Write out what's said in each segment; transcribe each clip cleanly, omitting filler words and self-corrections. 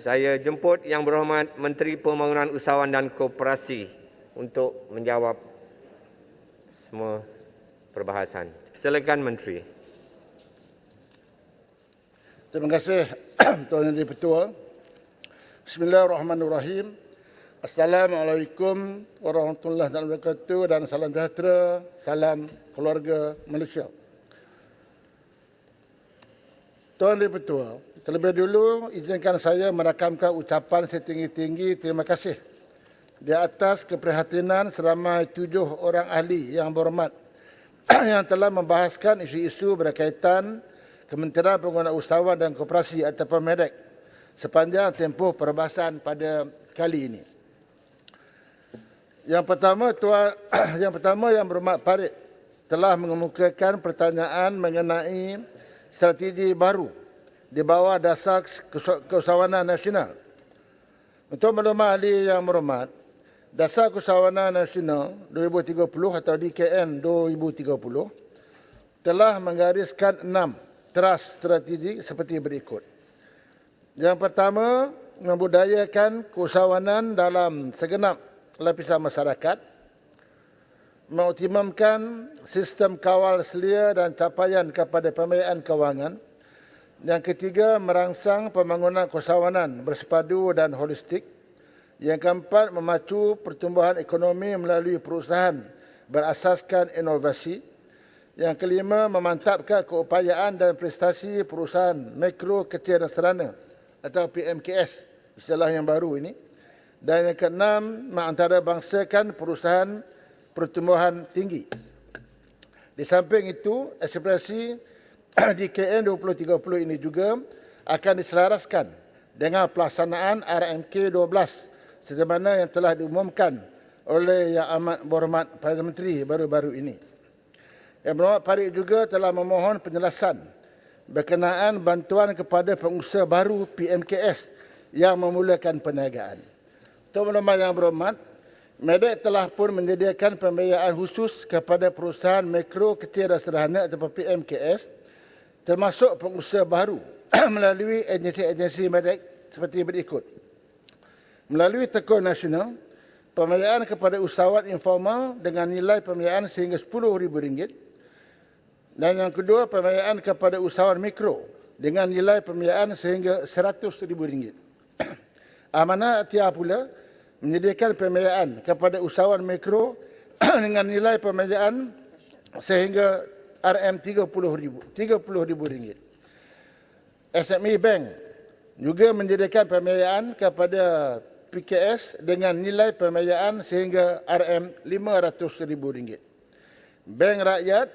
Saya jemput Yang Berhormat Menteri Pembangunan Usahawan dan Koperasi untuk menjawab semua perbahasan. Silakan Menteri. Terima kasih Tuan Yang Di-Pertua. Bismillahirrahmanirrahim. Assalamualaikum warahmatullahi wabarakatuh dan salam sejahtera, salam keluarga Malaysia. Tuan Di-Pertua, terlebih dulu izinkan saya merakamkan ucapan setinggi-tinggi terima kasih di atas keprihatinan seramai 7 orang ahli yang berhormat yang telah membahaskan isu-isu berkaitan Kementerian Pembangunan Usahawan dan Koperasi ataupun MEDEK sepanjang tempoh perbahasan pada kali ini. Yang pertama Yang Berhormat Parit telah mengemukakan pertanyaan mengenai strategi baru di bawah dasar keusahawanan nasional. Untuk maklumat ahli yang berhormat, Dasar Keusahawanan Nasional 2030 atau DKN 2030 telah menggariskan 6 teras strategi seperti berikut. Yang pertama, membudayakan keusahawanan dalam segenap lapisan masyarakat, mengoptimumkan sistem kawal selia dan capaian kepada pembiayaan kewangan. Yang ketiga, merangsang pembangunan keusahawanan bersepadu dan holistik. Yang keempat, memacu pertumbuhan ekonomi melalui perusahaan berasaskan inovasi. Yang kelima, memantapkan keupayaan dan prestasi perusahaan mikro, kecil dan sederhana atau PMKS, istilah yang baru ini. Dan yang keenam, mengantarabangsakan perusahaan pertumbuhan tinggi. Di samping itu, ekspresi DKN 2030 ini juga akan diselaraskan dengan pelaksanaan RMK 12 sebagaimana yang telah diumumkan oleh Yang Amat Berhormat Perdana Menteri baru-baru ini. Yang Berhormat Parit juga telah memohon penjelasan berkenaan bantuan kepada pengusaha baru PMKS yang memulakan perniagaan. Tuan-tuan yang berhormat, MEDEK telah pun menyediakan pembiayaan khusus kepada perusahaan mikro, kecil dan sederhana atau PMKS termasuk pengusaha baru melalui agensi-agensi MEDEK seperti berikut. Melalui Tekun Nasional, pembiayaan kepada usahawan informal dengan nilai pembiayaan sehingga RM10,000. Dan yang kedua, pembiayaan kepada usahawan mikro dengan nilai pembiayaan sehingga RM100,000. Amanah Atiah pula menyediakan pembiayaan kepada usahawan mikro dengan nilai pembiayaan sehingga RM30,000. SME Bank juga menyediakan pembiayaan kepada PKS dengan nilai pembiayaan sehingga RM500,000. Bank Rakyat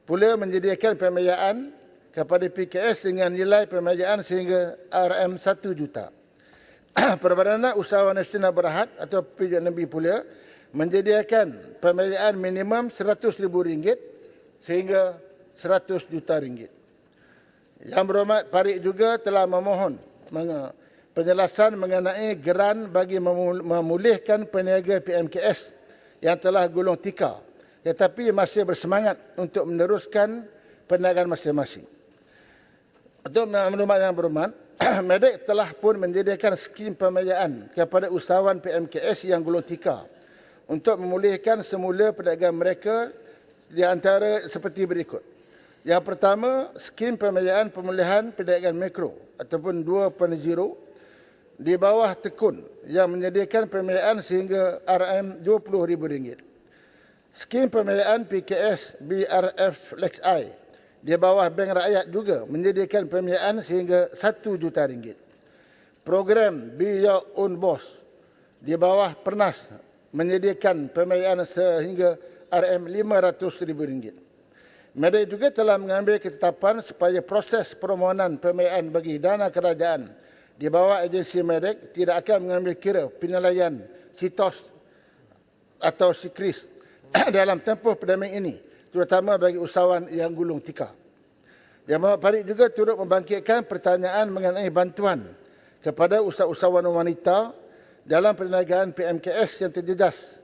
pula menyediakan pembiayaan kepada PKS dengan nilai pembiayaan sehingga RM1 juta. Perbadanan Usahawan Nasional Berhad atau PNB pula menyediakan pembiayaan minimum RM100,000 sehingga RM100 juta. Yang Berhormat Parit juga telah memohon penjelasan mengenai geran bagi memulihkan peniaga PMKS yang telah gulung tikar tetapi masih bersemangat untuk meneruskan perniagaan masing-masing. Untuk maklumat yang berhormat, MEDEK telah pun menyediakan skim pembiayaan kepada usahawan PMKS yang gulung tikar untuk memulihkan semula perniagaan mereka di antara seperti berikut. Yang pertama, skim pembiayaan pemulihan perniagaan mikro ataupun 2.0 di bawah Tekun yang menyediakan pembiayaan sehingga RM20,000. Skim pembiayaan PKS BRF Lexi di bawah Bank Rakyat juga menyediakan pembiayaan sehingga RM1 juta. Program Be Your Own Boss di bawah Pernas menyediakan pembiayaan sehingga RM500,000. MEDEK juga telah mengambil ketetapan supaya proses permohonan pembiayaan bagi dana kerajaan di bawah agensi MEDEK tidak akan mengambil kira penilaian CITOS atau SIKRIS dalam tempoh pandemik ini, terutama bagi usahawan yang gulung tikar. Yang Berhormat Parit juga turut membangkitkan pertanyaan mengenai bantuan kepada usahawan wanita dalam perniagaan PMKS yang terjejas.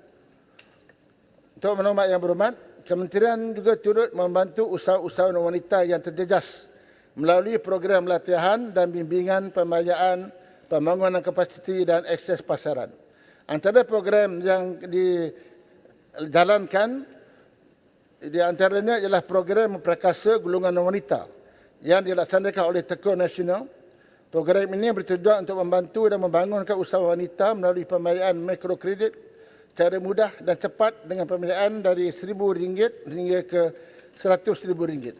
Untuk maklumat yang berhormat, Kementerian juga turut membantu usahawan wanita yang terjejas melalui program latihan dan bimbingan pembiayaan pembangunan kapasiti dan akses pasaran. Antara program yang dijalankan di antaranya ialah program Prakasa Golongan Wanita yang dilaksanakan oleh Teko Nasional. Program ini bertujuan untuk membantu dan membangunkan usaha wanita melalui pembiayaan mikrokredit secara mudah dan cepat dengan pembiayaan dari RM1,000 hingga ke RM100,000.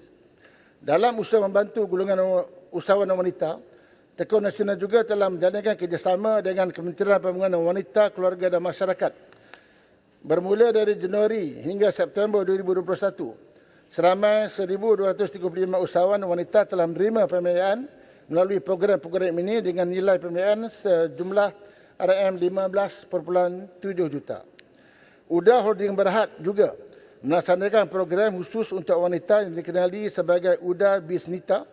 Dalam usaha membantu golongan usahawan wanita, Teko Nasional juga telah menjalankan kerjasama dengan Kementerian Pembangunan Wanita, Keluarga dan Masyarakat. Bermula dari Januari hingga September 2021, seramai 1,235 usahawan wanita telah menerima pembiayaan melalui program-program ini dengan nilai pembiayaan sejumlah RM15.7 juta. UDA Holding Berhad juga melaksanakan program khusus untuk wanita yang dikenali sebagai UDA Bisnita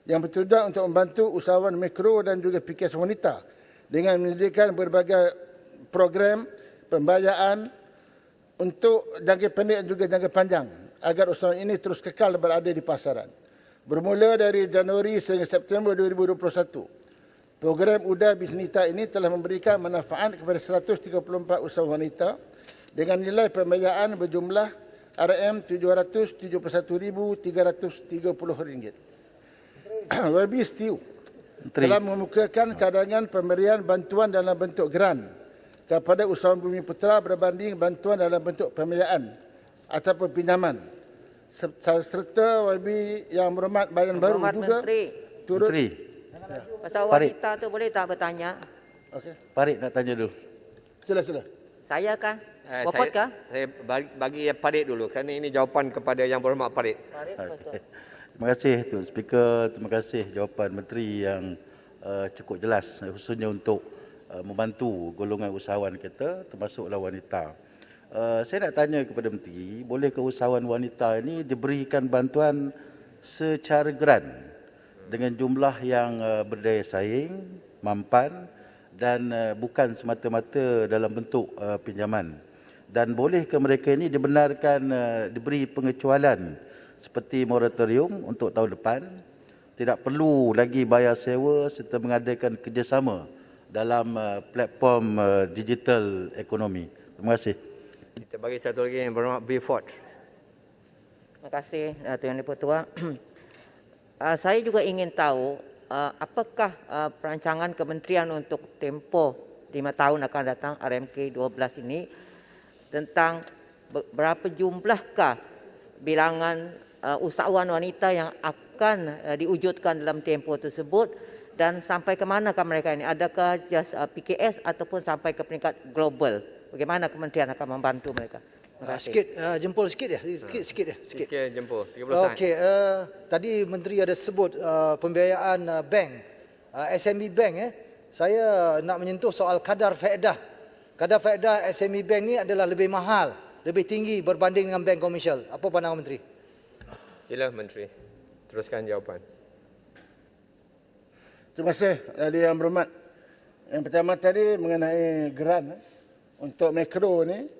yang bertujuan untuk membantu usahawan mikro dan juga PKS wanita dengan menyediakan berbagai program pembiayaan untuk jangka pendek dan juga jangka panjang agar usahawan ini terus kekal berada di pasaran. Bermula dari Januari sehingga September 2021, program UDA Bisnita ini telah memberikan manfaat kepada 134 usahawan wanita dengan nilai pembiayaan berjumlah RM771,330. YB Steel telah mengemukakan cadangan pemberian bantuan dalam bentuk geran kepada usahawan Bumi Putra berbanding bantuan dalam bentuk pembiayaan ataupun pinjaman. Serta YB Yang Berhormat Bayan Baru juga turut. Pasal wanita tu boleh tak bertanya? Okey. Farid nak tanya dulu. Sila. Saya kah? Wafat kah? Saya bagi Farid dulu kerana ini jawapan kepada Yang Berhormat Farid. Terima kasih Tuan Speaker. Terima kasih jawapan Menteri yang cukup jelas khususnya untuk membantu golongan usahawan kita termasuklah wanita. Saya nak tanya kepada Menteri, bolehkah usahawan wanita ini diberikan bantuan secara geran dengan jumlah yang berdaya saing, mampan dan bukan semata-mata dalam bentuk pinjaman? Dan bolehkah mereka ini dibenarkan diberi pengecualian seperti moratorium untuk tahun depan, tidak perlu lagi bayar sewa serta mengadakan kerjasama dalam platform digital ekonomi? Terima kasih. Kita bagi satu lagi Yang Berhormat Beaufort. Terima kasih Tuan Yang Dipertua. Saya juga ingin tahu apakah perancangan kementerian untuk tempoh 5 tahun akan datang RMK 12 ini tentang berapa jumlahkah bilangan usahawan wanita yang akan diwujudkan dalam tempoh tersebut dan sampai ke manakah mereka ini? Adakah just PKS ataupun sampai ke peringkat global? Bagaimana kementerian akan membantu mereka? Jempol sikit ya. Sikit. Sikit jempol. 30 saat. Okey, tadi menteri ada sebut pembiayaan bank, SME bank Saya nak menyentuh soal kadar faedah. Kadar faedah SME bank ni adalah lebih mahal, lebih tinggi berbanding dengan bank komersial. Apa pandangan menteri? Sila Menteri. Teruskan jawapan. Terima kasih Yang Berhormat. Yang pertama tadi mengenai geran untuk mikro ni,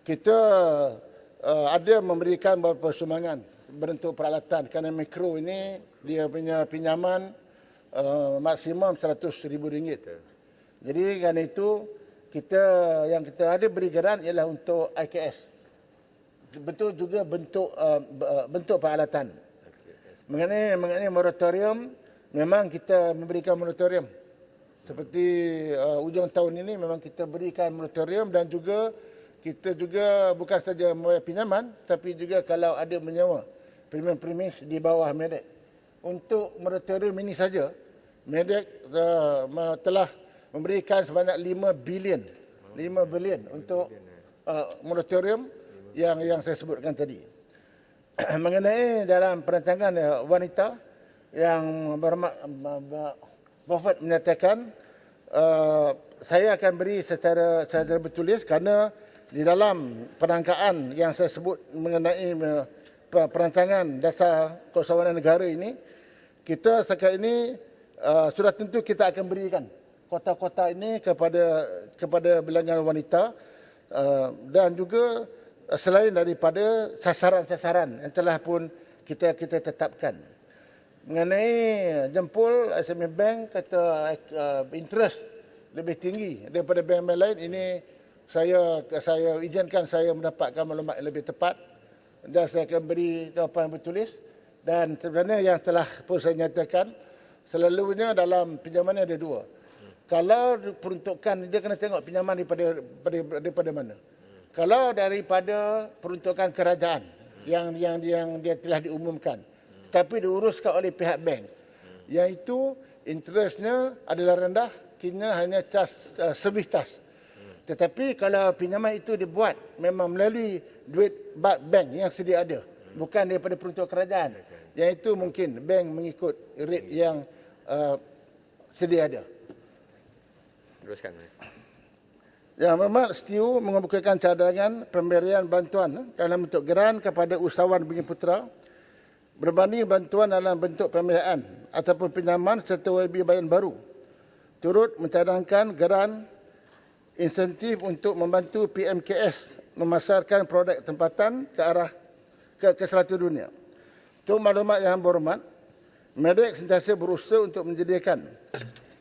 kita ada memberikan beberapa sumbangan bentuk peralatan kerana mikro ini dia punya pinjaman maksimum RM100,000. Jadi kerana itu kita ada beri geran ialah untuk IKS. Betul juga bentuk peralatan. Mengenai moratorium, memang kita memberikan moratorium. Seperti ujung tahun ini memang kita berikan moratorium dan juga kita juga bukan saja membayar pinjaman tapi juga kalau ada menyewa premis di bawah MEDEC. Untuk moratorium ini saja MEDEC telah memberikan sebanyak 5 bilion untuk moratorium yang saya sebutkan tadi. Mengenai dalam perancangan wanita yang Beaufort menyatakan saya akan beri secara bertulis kerana di dalam penangkaan yang saya sebut mengenai perancangan dasar keusahawanan negara ini, kita sekarang ini sudah tentu kita akan berikan kota-kota ini kepada bilangan wanita dan juga selain daripada sasaran-sasaran yang telah pun kita tetapkan. mengenai jempol SME Bank kata interest lebih tinggi daripada bank lain. Ini saya izinkan saya mendapatkan maklumat yang lebih tepat dan saya akan beri jawapan bertulis. Dan sebenarnya yang telah pun saya nyatakan, selalunya dalam pinjaman ada dua. Kalau peruntukan, dia kena tengok pinjaman daripada mana. Kalau daripada peruntukan kerajaan yang dia telah diumumkan, tetapi diuruskan oleh pihak bank, yang itu interestnya adalah rendah, kena hanya service charge. Tetapi kalau pinjaman itu dibuat memang melalui duit bank yang sedia ada, bukan daripada peruntukan kerajaan, yang itu mungkin bank mengikut rate yang sedia ada. Teruskan. Yang Berhormat STU mengemukakan cadangan pemberian bantuan dalam bentuk geran kepada usahawan Bumi Putra berbanding bantuan dalam bentuk pembiayaan ataupun pinjaman serta YB bayan baru. Turut mencadangkan geran insentif untuk membantu PMKS memasarkan produk tempatan ke seluruh dunia. Untuk maklumat yang berhormat, Medek sentiasa berusaha untuk menyediakan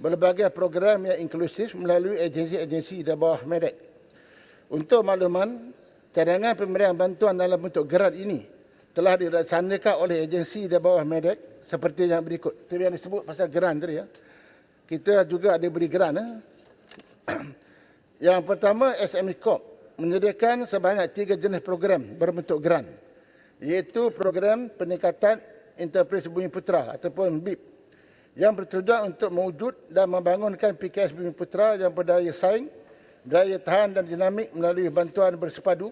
berbagai program yang inklusif melalui agensi-agensi di bawah Medek. Untuk makluman, cadangan pemberian bantuan dalam bentuk geran ini telah dilaksanakan oleh agensi di bawah Medek seperti yang berikut. Itu yang disebut pasal geran tadi ya. Kita juga ada beri geran. Yang pertama, SME Corp menyediakan sebanyak 3 jenis program berbentuk geran, iaitu program peningkatan enterprise Bumi Putra ataupun BIP yang bertujuan untuk mewujud dan membangunkan PKS Bumi Putra yang berdaya saing, daya tahan dan dinamik melalui bantuan bersepadu.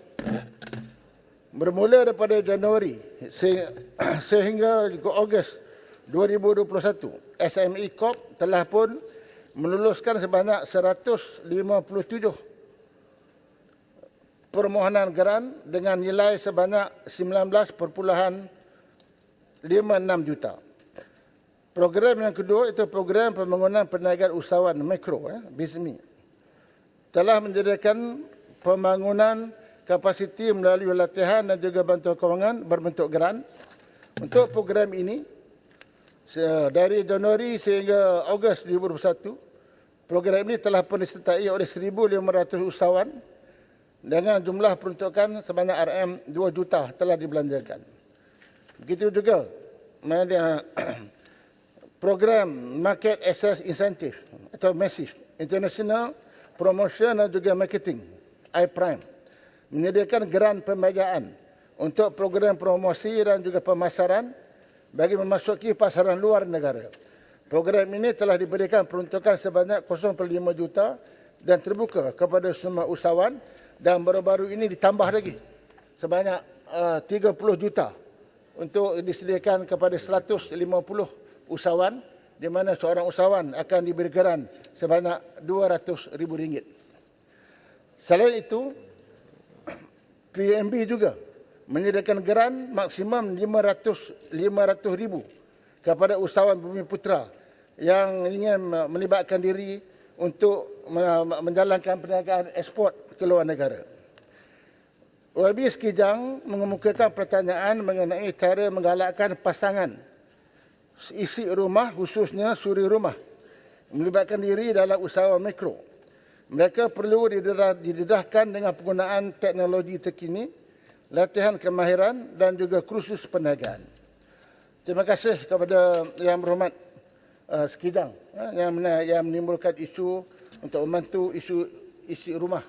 Bermula daripada Januari sehingga Ogos 2021, SME Corp telah pun meluluskan sebanyak 157 permohonan geran dengan nilai sebanyak 19.56 juta. Program yang kedua itu program pembangunan perniagaan usahawan mikro, BISMI. Telah menyediakan pembangunan kapasiti melalui latihan dan juga bantuan kewangan berbentuk geran. Untuk program ini, dari Januari sehingga Ogos 2021, program ini telah pun disertai oleh 1,500 usahawan dengan jumlah peruntukan sebanyak RM2 juta telah dibelanjakan. Begitu juga program Market Access Incentive atau MASIF, International Promotion dan juga Marketing, iPrime, menyediakan geran pembiayaan untuk program promosi dan juga pemasaran bagi memasuki pasaran luar negara. Program ini telah diberikan peruntukan sebanyak 0.5 juta dan terbuka kepada semua usahawan, dan baru-baru ini ditambah lagi sebanyak 30 juta untuk disediakan kepada 150 usahawan, di mana seorang usahawan akan diberi geran sebanyak RM200,000. Selain itu, PMB juga menyediakan geran maksimum RM500,000 kepada usahawan Bumi Putra yang ingin melibatkan diri untuk menjalankan perniagaan ekspor ke luar negara. OIB Sekijang mengemukakan pertanyaan mengenai cara menggalakkan pasangan isi rumah, khususnya suri rumah, melibatkan diri dalam usaha mikro. Mereka perlu didedahkan dengan penggunaan teknologi terkini, latihan kemahiran dan juga kursus perniagaan. Terima kasih kepada Yang Berhormat Sekijang yang menimbulkan isu untuk membantu isu isi rumah.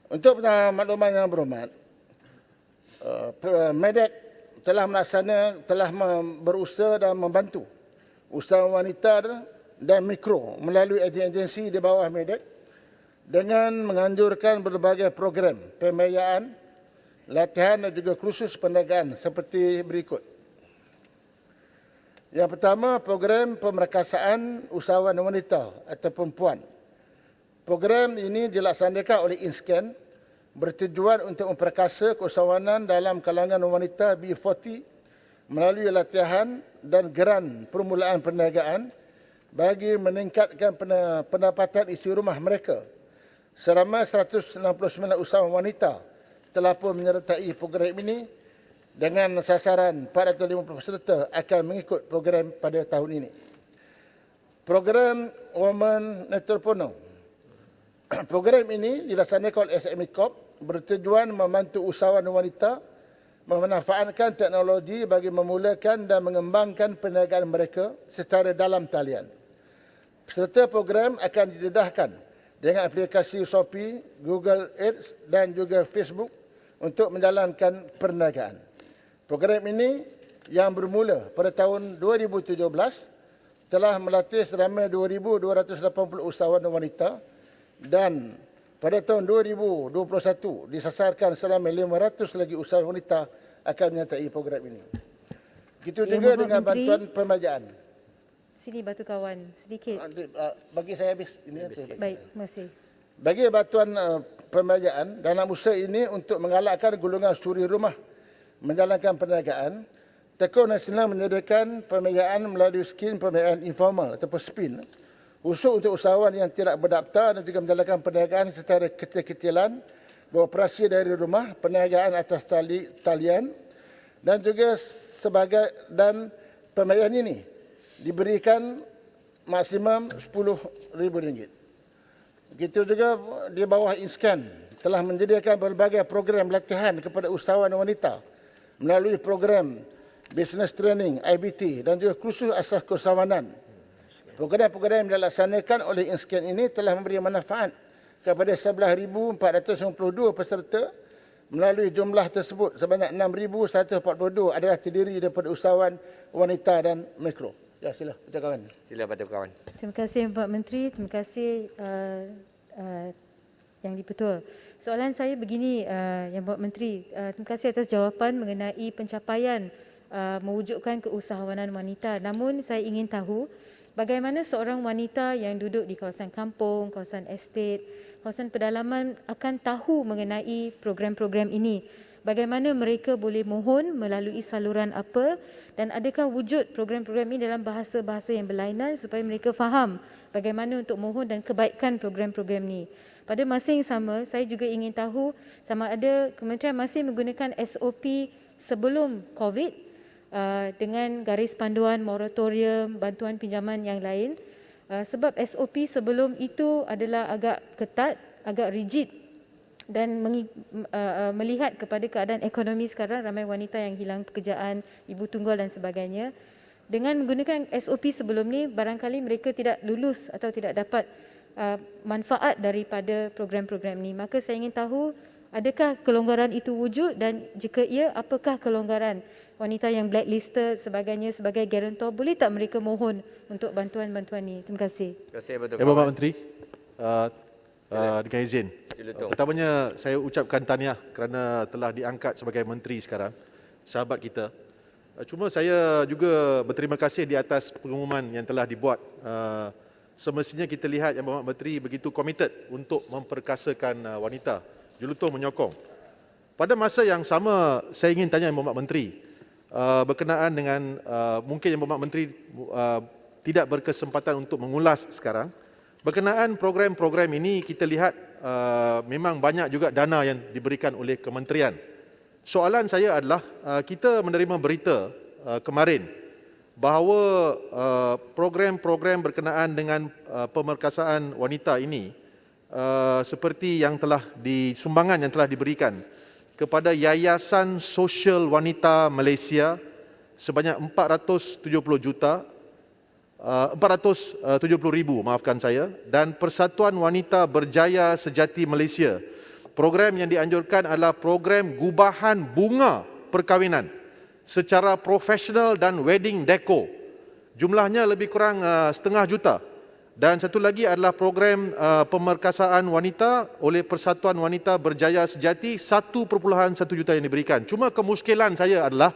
Untuk makluman Yang Berhormat, Medek telah berusaha dan membantu usaha wanita dan mikro melalui agensi di bawah Medek dengan menganjurkan berbagai program pembiayaan, latihan dan juga kursus perniagaan seperti berikut. Yang pertama, program pemerkasaan usahawan wanita atau perempuan. Program ini dilaksanakan oleh InScan bertujuan untuk memperkasa keusahawanan dalam kalangan wanita B40 melalui latihan dan geran permulaan perniagaan bagi meningkatkan pendapatan isi rumah mereka. Seramai 169 usahawan wanita telah pun menyertai program ini dengan sasaran 450 peserta akan mengikut program pada tahun ini. Program Women Entrepreneur. Program ini dilaksanakan oleh SME Corp bertujuan membantu usahawan wanita memanfaatkan teknologi bagi memulakan dan mengembangkan perniagaan mereka secara dalam talian. Peserta program akan didedahkan dengan aplikasi Shopee, Google Ads dan juga Facebook untuk menjalankan perniagaan. Program ini yang bermula pada tahun 2017 telah melatih seramai 2,280 usahawan wanita dan pada tahun 2021 disasarkan seramai 500 lagi usahawan wanita akan menyertai program ini. Begitu Ya, juga Bapak dengan Menteri. bantuan pemajaan. Sini batu kawan sedikit. Bagi saya habis. Baik, terima kasih. Bagi bantuan pembiayaan dalam usaha ini untuk mengalahkan golongan suri rumah menjalankan perniagaan, Tekun Nasional menyediakan pembiayaan melalui skim pembiayaan informal ataupun SPIN khusus untuk usahawan yang tidak berdaftar dan juga menjalankan perniagaan secara kecil-kecilan, beroperasi dari rumah, perniagaan atas talian dan juga pembiayaan ini diberikan maksimum RM10,000. Begitu juga di bawah Inscan telah menyediakan berbagai program latihan kepada usahawan wanita melalui program Business Training, IBT dan juga kursus asas keusahawanan. Program-program yang dilaksanakan oleh Inscan ini telah memberi manfaat kepada 11,452 peserta. Melalui jumlah tersebut, sebanyak 6,142 adalah terdiri daripada usahawan wanita dan mikro. Ya, sila, kawan. Sila Batu Kawan. Terima kasih Pak Menteri, terima kasih Yang di-Pertua. Soalan saya begini Yang Pak Menteri, terima kasih atas jawapan mengenai pencapaian mewujudkan keusahawanan wanita. Namun saya ingin tahu bagaimana seorang wanita yang duduk di kawasan kampung, kawasan estate, kawasan pedalaman akan tahu mengenai program-program ini. Bagaimana mereka boleh mohon melalui saluran apa dan adakah wujud program-program ini dalam bahasa-bahasa yang berlainan supaya mereka faham bagaimana untuk mohon dan kebaikan program-program ini. Pada masa yang sama, saya juga ingin tahu sama ada kementerian masih menggunakan SOP sebelum COVID dengan garis panduan, moratorium, bantuan pinjaman yang lain. Sebab SOP sebelum itu adalah agak ketat, agak rigid dan melihat kepada keadaan ekonomi sekarang, ramai wanita yang hilang pekerjaan, ibu tunggal dan sebagainya. Dengan menggunakan SOP sebelum ni, barangkali mereka tidak lulus atau tidak dapat manfaat daripada program-program ini. Maka saya ingin tahu, adakah kelonggaran itu wujud dan jika ya, apakah kelonggaran wanita yang blacklisted sebagainya sebagai guarantor, boleh tak mereka mohon untuk bantuan-bantuan ini? Terima kasih. Terima kasih Batu Ya, Kawan. Bapak Menteri, dengan izin. Pertamanya saya ucapkan tahniah kerana telah diangkat sebagai menteri sekarang, sahabat kita. Cuma saya juga berterima kasih di atas pengumuman yang telah dibuat. Semestinya kita lihat yang Bapak Menteri begitu committed untuk memperkasakan wanita, julutuh menyokong. Pada masa yang sama, saya ingin tanya Bapak Menteri, berkenaan dengan mungkin yang Bapak Menteri tidak berkesempatan untuk mengulas sekarang. Berkenaan program-program ini kita lihat memang banyak juga dana yang diberikan oleh kementerian. Soalan saya adalah kita menerima berita kemarin bahawa program-program berkenaan dengan pemerkasaan wanita ini seperti yang telah sumbangan yang telah diberikan kepada Yayasan Sosial Wanita Malaysia sebanyak 470,000, maafkan saya, dan Persatuan Wanita Berjaya Sejati Malaysia. Program yang dianjurkan adalah program gubahan bunga perkahwinan secara profesional dan wedding deco. Jumlahnya lebih kurang 500,000 juta. Dan satu lagi adalah program pemerkasaan wanita oleh Persatuan Wanita Berjaya Sejati, 1.1 juta yang diberikan. Cuma kemuskilan saya adalah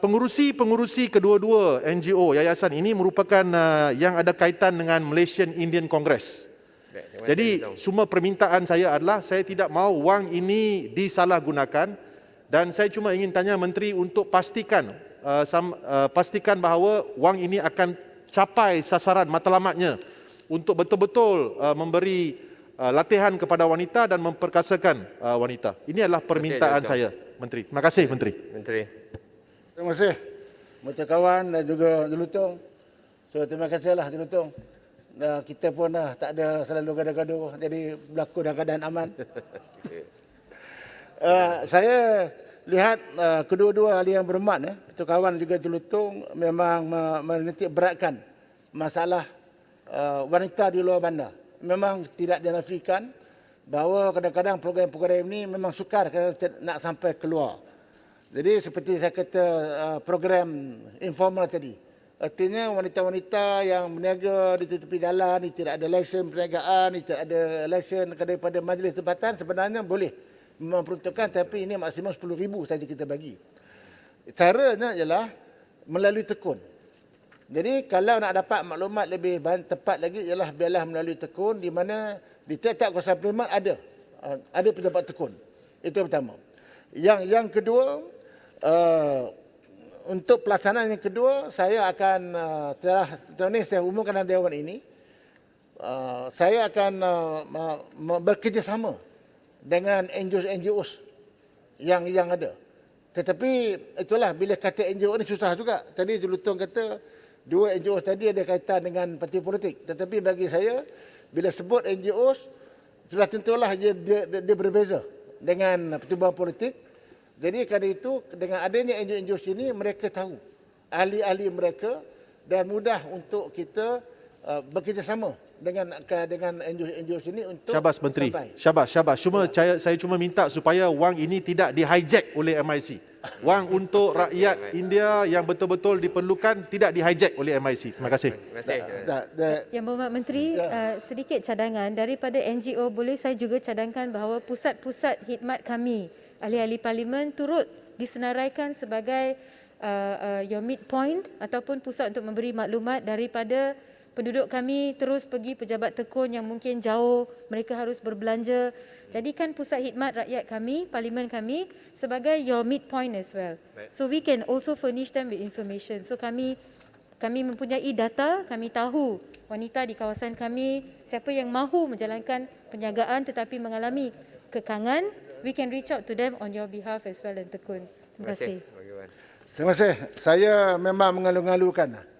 pengurusi kedua-dua NGO yayasan ini merupakan yang ada kaitan dengan Malaysian Indian Congress. Jadi semua permintaan saya adalah saya tidak mahu wang ini disalahgunakan dan saya cuma ingin tanya Menteri untuk pastikan bahawa wang ini akan capai sasaran matlamatnya untuk betul-betul memberi latihan kepada wanita dan memperkasakan wanita. Ini adalah permintaan saya. Menteri. Terima kasih, Menteri. Menteri. Terima kasih Menteri Kawan dan juga Jelutong. So terima kasihlah Jelutong. Kita pun dah tak ada selalu gaduh-gaduh, jadi berlaku dalam keadaan aman. Saya lihat kedua-dua ahli yang berhormat, Menteri Kawan juga Jelutong memang menitik beratkan masalah wanita di luar bandar. Memang tidak dinafikan bahawa kadang-kadang program-program ini memang sukar kerana nak sampai keluar. Jadi seperti saya kata program informal tadi. Artinya wanita-wanita yang berniaga di tepi jalan, ni tidak ada lesen perniagaan, ni tidak ada lesen daripada majlis tempatan, sebenarnya boleh memperuntukkan, tapi ini maksimum 10,000 saja kita bagi. Caranya ialah melalui tekun. Jadi kalau nak dapat maklumat lebih tepat lagi ialah biarlah melalui tekun, di mana di tiap-tiap kawasan parlimen ada pejabat tekun. Itu yang pertama. Yang kedua, untuk pelaksanaan yang kedua, saya akan saya umumkan dalam dewan ini, saya akan bekerjasama dengan NGO yang ada. Tetapi itulah, bila kata NGO ini susah juga. Tadi Jelutong kata dua NGO tadi ada kaitan dengan parti politik. Tetapi bagi saya, bila sebut NGO, sudah tentulah dia berbeza dengan pertubuhan politik. Jadi kerana itu, dengan adanya NGO ini, mereka tahu ahli-ahli mereka dan mudah untuk kita bekerjasama dengan NGO ini untuk Syabas, Menteri. sampai. Syabas. Saya cuma minta supaya wang ini tidak di-hijack oleh MIC. Wang untuk rakyat India yang betul-betul diperlukan tidak di-hijack oleh MIC. Terima kasih. Terima kasih. Yang Berhormat Menteri, sedikit cadangan daripada NGO, boleh saya juga cadangkan bahawa pusat-pusat khidmat kami, ahli-ahli parlimen, turut disenaraikan sebagai your midpoint ataupun pusat untuk memberi maklumat daripada penduduk kami terus pergi pejabat tekun yang mungkin jauh, mereka harus berbelanja. Jadikan pusat khidmat rakyat kami, parlimen kami sebagai your midpoint as well. So we can also furnish them with information. So kami mempunyai data, kami tahu wanita di kawasan kami, siapa yang mahu menjalankan perniagaan tetapi mengalami kekangan, we can reach out to them on your behalf as well dan tekun. Terima kasih. Terima kasih. Saya memang mengalu-alukan.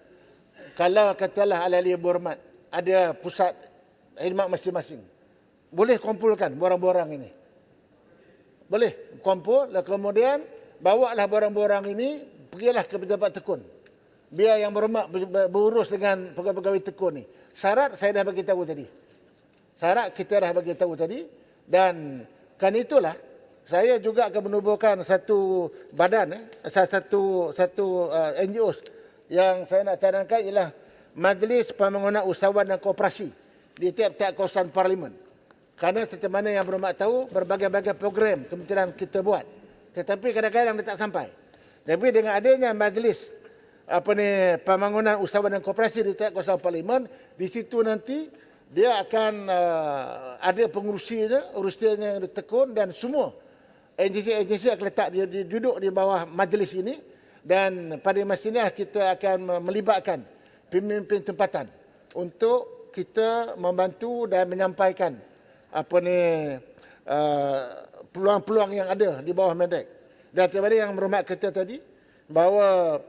Kalau katalah ahli-ahli berhormat, ada pusat khidmat masing-masing, boleh kumpulkan borang-borang ini. Boleh kumpul, kemudian bawalah borang-borang ini, pergilah ke pejabat tekun. Biar yang berhormat berurus dengan pegawai-pegawai tekun ni. Syarat saya dah bagi tahu tadi. Syarat kita dah bagi tahu tadi, dan kan itulah saya juga akan menubuhkan satu badan, satu NGO yang saya nak cadangkan ialah Majlis Pembangunan Usahawan dan Koperasi di tiap-tiap kawasan parlimen. Kerana seperti mana yang berhormat tahu, berbagai-bagai program kementerian kita buat, tetapi kadang-kadang dia tak sampai. Tapi dengan adanya Majlis Pembangunan Usahawan dan Koperasi di tiap kawasan parlimen, di situ nanti dia akan ada pengurusinya, urusiannya yang ditekun, dan semua agensi akan letak dia duduk di bawah majlis ini, dan pada masa ini kita akan melibatkan pemimpin tempatan untuk kita membantu dan menyampaikan peluang-peluang yang ada di bawah Medek. Dan daripada yang berhormat kata tadi bahawa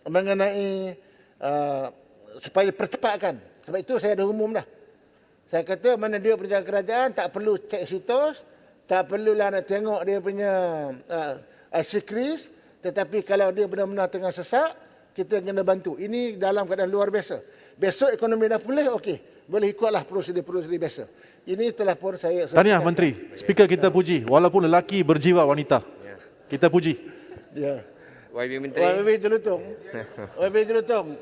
mengenai supaya percepatkan, sebab itu saya dah umum dah. Saya kata mana dia penjaga kerajaan tak perlu cek situs, tak perlulah nak tengok dia punya secret, tetapi kalau dia benar-benar tengah sesak, kita kena bantu. Ini dalam keadaan luar biasa. Besok ekonomi dah pulih, okey, boleh ikutlah prosedur-prosedur biasa. Ini telah pun saya... Tahniah Menteri. Speaker kita puji, walaupun lelaki berjiwa wanita. Kita puji. Ya. YB Menteri. YB Jelutong.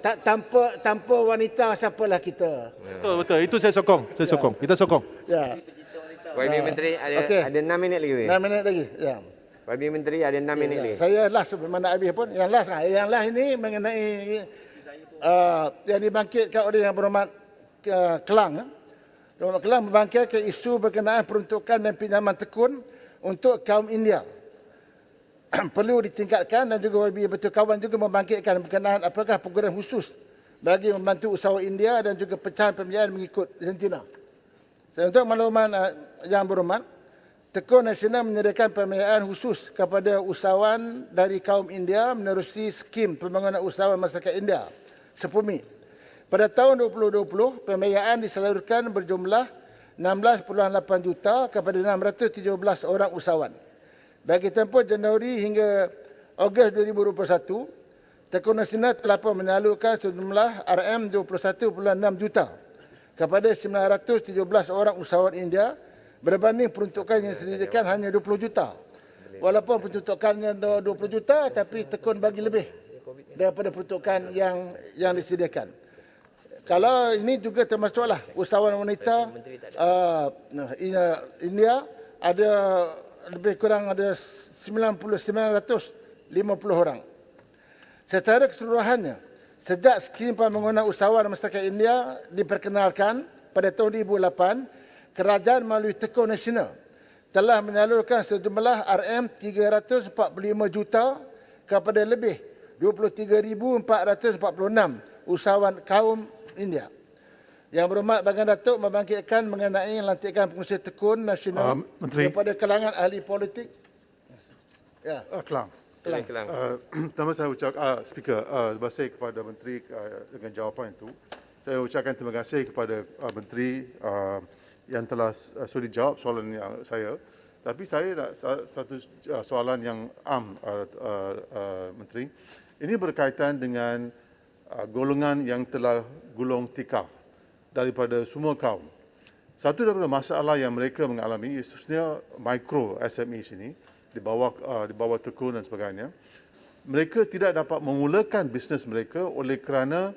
Tanpa wanita siapalah kita. Betul. Itu saya sokong. Kita sokong. Ya. YB Menteri ada 6 minit lagi. 6 minit lagi. Ya. YB Menteri ada 6 minit lagi. Saya last sebelum nak habis pun. Yang last ini mengenai yang dibangkitkan oleh Yang Berhormat Kelang. Yang Kelang membangkitkan isu berkenaan peruntukan dan pinjaman tekun untuk kaum India. Perlu ditingkatkan, dan juga YB Betul Kawan juga membangkitkan berkenaan apakah program khusus bagi membantu usahawan India dan juga pecahan pembiayaan mengikut Argentina. Untuk makluman Yang Berhormat, Tekun Nasional menyediakan pembiayaan khusus kepada usahawan dari kaum India menerusi skim pembangunan usahawan masyarakat India, SEPUMI. Pada tahun 2020, pembiayaan disalurkan berjumlah 16.8 juta kepada 617 orang usahawan. Bagi tempoh Januari hingga Ogos 2021, Tekun Nasional telah pun menyalurkan sejumlah RM21.6 juta kepada 917 orang usahawan India berbanding peruntukan yang disediakan hanya 20 juta. Walaupun peruntukannya 20 juta, tapi Tekun bagi lebih daripada peruntukan yang disediakan. Kalau ini juga termasuklah usahawan wanita India ada lebih kurang ada 950 orang. Secara keseluruhannya, sejak skim pembangunan usahawan masyarakat India diperkenalkan pada tahun 2008, kerajaan melalui Tekun Nasional telah menyalurkan sejumlah RM345 juta kepada lebih 23,446 usahawan kaum India. Yang Berhormat Baginda Datuk membangkitkan mengenai lantikan pengurusi Tekun Nasional kepada kalangan ahli politik. Ya. Kelang. Kelang. Pertama saya ucap Speaker, terima kasih kepada Menteri dengan jawapan itu. Saya ucapkan terima kasih kepada Menteri yang telah sudi jawab soalan yang saya. Tapi saya nak satu soalan yang Menteri. Ini berkaitan dengan golongan yang telah gulung tikar daripada semua kaum. Satu daripada masalah yang mereka mengalami khususnya mikro SME sini di bawah Tekun dan sebagainya. Mereka tidak dapat memulakan bisnes mereka oleh kerana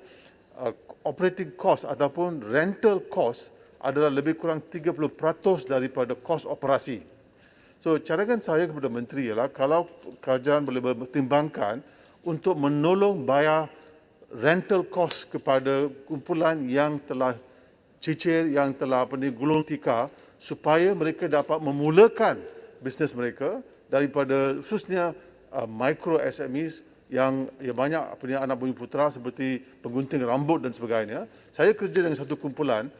operating cost ataupun rental cost adalah lebih kurang 30% daripada kos operasi. So, cadangan saya kepada Menteri ialah kalau kerajaan boleh mempertimbangkan untuk menolong bayar rental cost kepada kumpulan yang telah cicir, yang telah gulung tikar supaya mereka dapat memulakan bisnes mereka daripada khususnya micro SMEs yang banyak anak bumi putera seperti penggunting rambut dan sebagainya. Saya kerja dengan satu kumpulan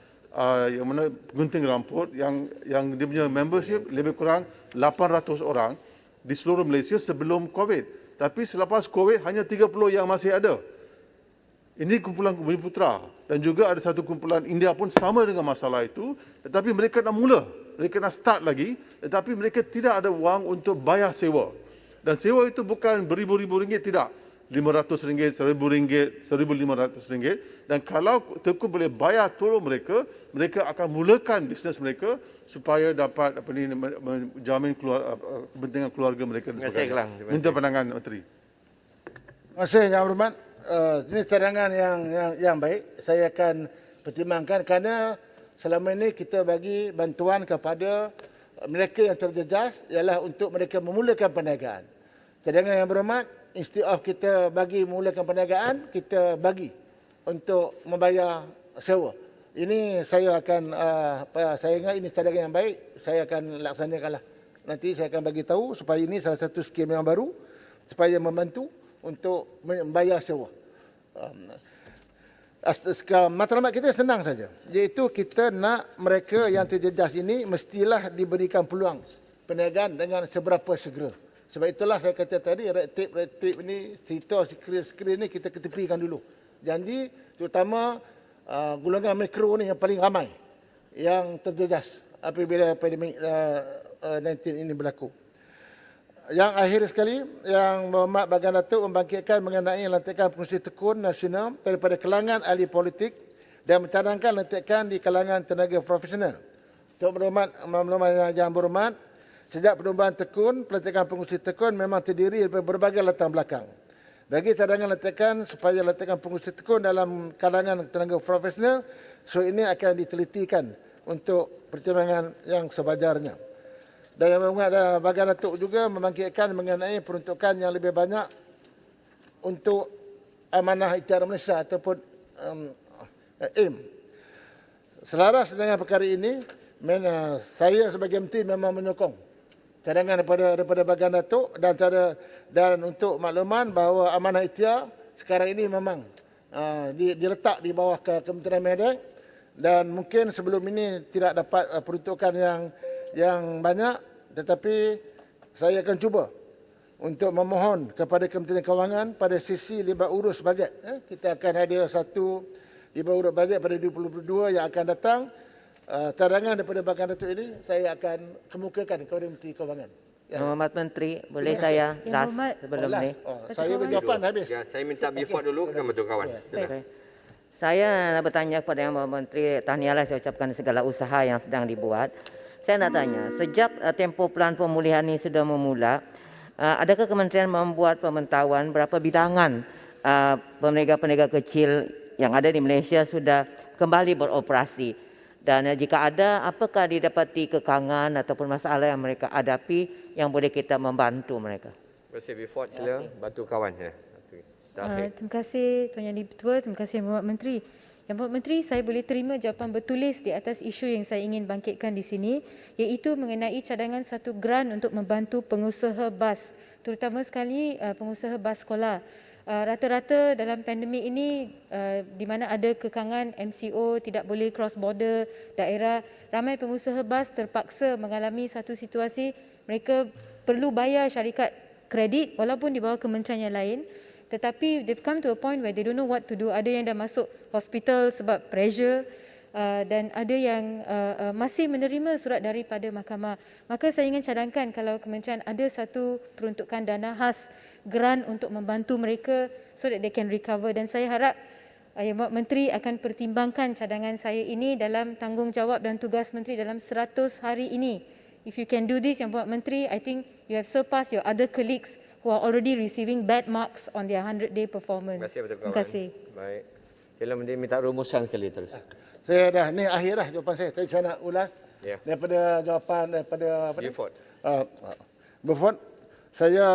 yang mana gunting rambut yang dia punya membership lebih kurang 800 orang di seluruh Malaysia sebelum COVID. Tapi selepas COVID hanya 30 yang masih ada. Ini kumpulan Bumi Putra dan juga ada satu kumpulan India pun sama dengan masalah itu, tetapi mereka nak mula, mereka nak start lagi, tetapi mereka tidak ada wang untuk bayar sewa. Dan sewa itu bukan beribu-ribu ringgit, tidak. RM500, RM1,000, RM1,500. Dan kalau Tekun boleh bayar tolong mereka, mereka akan mulakan bisnes mereka supaya dapat menjamin kepentingan keluarga mereka dan sebagainya. Minta pandangan Menteri. Terima kasih Yang Berhormat. Ini cadangan yang baik. Saya akan pertimbangkan kerana selama ini kita bagi bantuan kepada mereka yang terjejas ialah untuk mereka memulakan perniagaan. Cadangan Yang Berhormat, instead of kita bagi memulakan perniagaan, kita bagi untuk membayar sewa. Ini saya akan, saya ingat ini cadangan yang baik, saya akan laksanakanlah. Nanti saya akan bagi tahu supaya ini salah satu skim yang baru, supaya membantu untuk membayar sewa. Matlamat kita senang saja, iaitu kita nak mereka yang terjejas ini mestilah diberikan peluang perniagaan dengan seberapa segera. Sebab itulah saya kata tadi, red tape ni, cerita skrin ni kita ketepikan dulu. Janji terutama golongan mikro ni yang paling ramai yang terjejas apabila pandemik 19 ini berlaku. Yang akhir sekali, Yang Berhormat Baginda Datuk membangkitkan mengenai lantikan pengurusi Tekun Nasional daripada kalangan ahli politik dan mencadangkan lantikan di kalangan tenaga profesional. Untuk Yang Berhormat, sejak perlumbaan Tekun, pelantikan pengurusi Tekun memang terdiri dari berbagai latar belakang. Bagi cadangan lantikan supaya lantikan pengurusi Tekun dalam kalangan tenaga profesional, so ini akan ditelitikan untuk pertimbangan yang sewajarnya. Dan Yang Berhormat Baginda Datuk juga membangkitkan mengenai peruntukan yang lebih banyak untuk amanah ikhtiar Malaysia ataupun AIM. Selaras dengan perkara ini, saya sebagai menteri memang menyokong cadangan daripada Baginda Datuk dan untuk makluman bahawa amanah ikhtiar sekarang ini memang diletak di bawah Kementerian Medan dan mungkin sebelum ini tidak dapat peruntukan yang banyak, tetapi saya akan cuba untuk memohon kepada Kementerian Kewangan pada sesi libat urus bajet. Kita akan ada satu libat urus bajet pada 2022 yang akan datang. Cadangan daripada Bakan Datuk ini saya akan kemukakan kepada Menteri Kewangan. Yang Hormat Menteri, boleh saya Yang last Hormat. sebelum ni? Saya berjawapan habis. Ya, saya minta before dulu ke Betul Kawan. Okay. Saya nak bertanya kepada Yang Hormat Menteri, tahniahlah saya ucapkan segala usaha yang sedang dibuat. Saya nak tanya, sejak tempoh pelan pemulihan ini sudah memula, adakah kementerian membuat pemantauan berapa bilangan peniaga-peniaga kecil yang ada di Malaysia sudah kembali beroperasi? Dan jika ada, apakah didapati kekangan ataupun masalah yang mereka hadapi yang boleh kita membantu mereka? Terima kasih. Before sila Batu Kawan. Ya. Terima kasih Tuan Yang Di-Pertua, terima kasih Yang Berhormat Menteri. Yang Berhormat Menteri, saya boleh terima jawapan bertulis di atas isu yang saya ingin bangkitkan di sini, iaitu mengenai cadangan satu grant untuk membantu pengusaha bas, terutama sekali pengusaha bas sekolah. Rata-rata dalam pandemik ini di mana ada kekangan MCO, tidak boleh cross border daerah, ramai pengusaha bas terpaksa mengalami satu situasi mereka perlu bayar syarikat kredit walaupun di bawah kementerian yang lain, tetapi they've come to a point where they don't know what to do. Ada yang dah masuk hospital sebab pressure dan ada yang masih menerima surat daripada mahkamah. Maka saya ingin cadangkan kalau kementerian ada satu peruntukan dana khas grant untuk membantu mereka so that they can recover, dan saya harap Yang Berhormat Menteri akan pertimbangkan cadangan saya ini dalam tanggungjawab dan tugas menteri dalam 100 hari ini. If you can do this, Yang Berhormat Menteri, I think you have surpassed your other colleagues who are already receiving bad marks on their 100-day performance. Terima kasih Betul Kawan. Terima kasih. Baik. Bila dia minta rumusan sekali terus. Saya dah, ni akhir dah jawapan saya. Saya nak ulas daripada jawapan daripada Before. Before, saya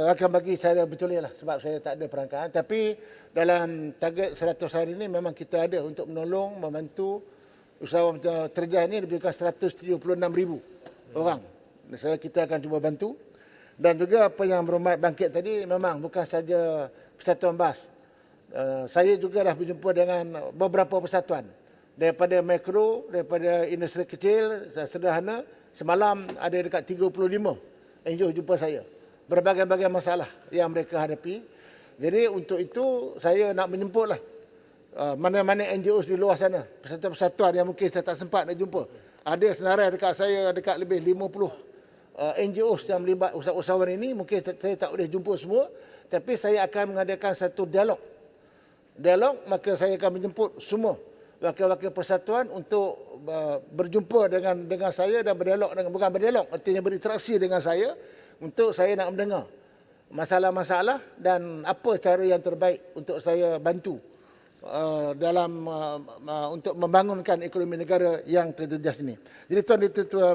akan bagi saya betul lah sebab saya tak ada perangkaan. Tapi dalam target 100 hari ini memang kita ada untuk menolong, membantu usahawan terjah ini lebih kurang 176,000 orang. Kita akan cuba bantu. Dan juga apa yang Berhormat bangkit tadi memang bukan saja Persatuan Bas. Saya juga dah berjumpa dengan beberapa persatuan. Daripada mikro, daripada industri kecil, sederhana. Semalam ada dekat 35 NGO jumpa saya. Berbagai-bagai masalah yang mereka hadapi. Jadi untuk itu saya nak menjemputlah mana-mana NGO di luar sana. Persatuan-persatuan yang mungkin saya tak sempat nak jumpa. Ada senarai dekat saya dekat lebih 50 NGO yang melibat usahawan ini. Mungkin saya tak boleh jumpa semua. Tapi saya akan mengadakan satu dialog. Maka saya akan menjemput semua wakil-wakil persatuan untuk berjumpa dengan saya dan berdialog dengan, bukan berdialog, artinya berinteraksi dengan saya untuk saya nak mendengar masalah-masalah dan apa cara yang terbaik untuk saya bantu dalam untuk membangunkan ekonomi negara yang terjejas ini. Jadi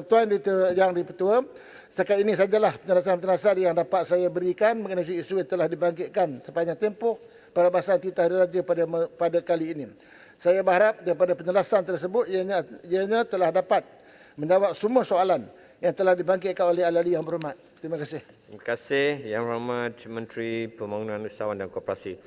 Tuan Yang Di-Pertua, setakat ini sajalah penjelasan-penjelasan yang dapat saya berikan mengenai isu yang telah dibangkitkan sepanjang tempoh Perabasaan Titah Hari Raja pada kali ini. Saya berharap daripada penjelasan tersebut ianya telah dapat menjawab semua soalan yang telah dibangkitkan oleh ahli-ahli yang berhormat. Terima kasih. Terima kasih Yang Berhormat Menteri Pembangunan Usahawan dan Koperasi.